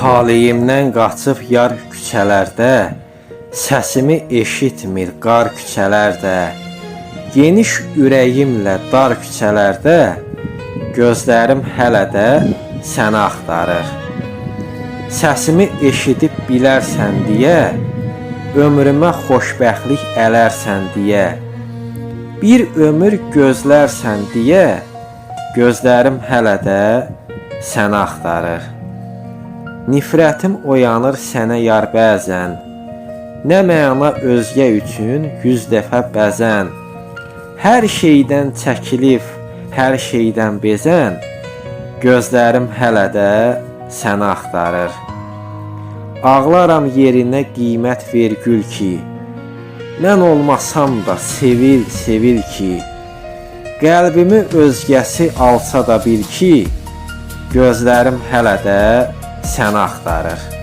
Taleyimdən qaçıb yar küçələrdə, səsimi eşitmir qar küçələrdə. Geniş ürəyimlə dar küçələrdə, gözlərim hələ də səni axtarır. Səsimi eşidib bilərsən deyə, ömrümə xoşbəxtlik ələrsən deyə. Bir ömür gözlərsən deyə, gözlərim hələ də səni axtarır. Nifrətim oyanır sənə yar bəzən, nə məna özgə üçün 100 dəfə bəzən. Hər şeydən çəkilib, hər şeydən bezən, gözlərim hələ də səni axtarır. Ağlaram yerinə qiymət ver gül ki, mən olmasam da sevil, sevil ki. Qəlbimi özgəsi alsa da bil ki, gözlərim hələ də səni axtarır.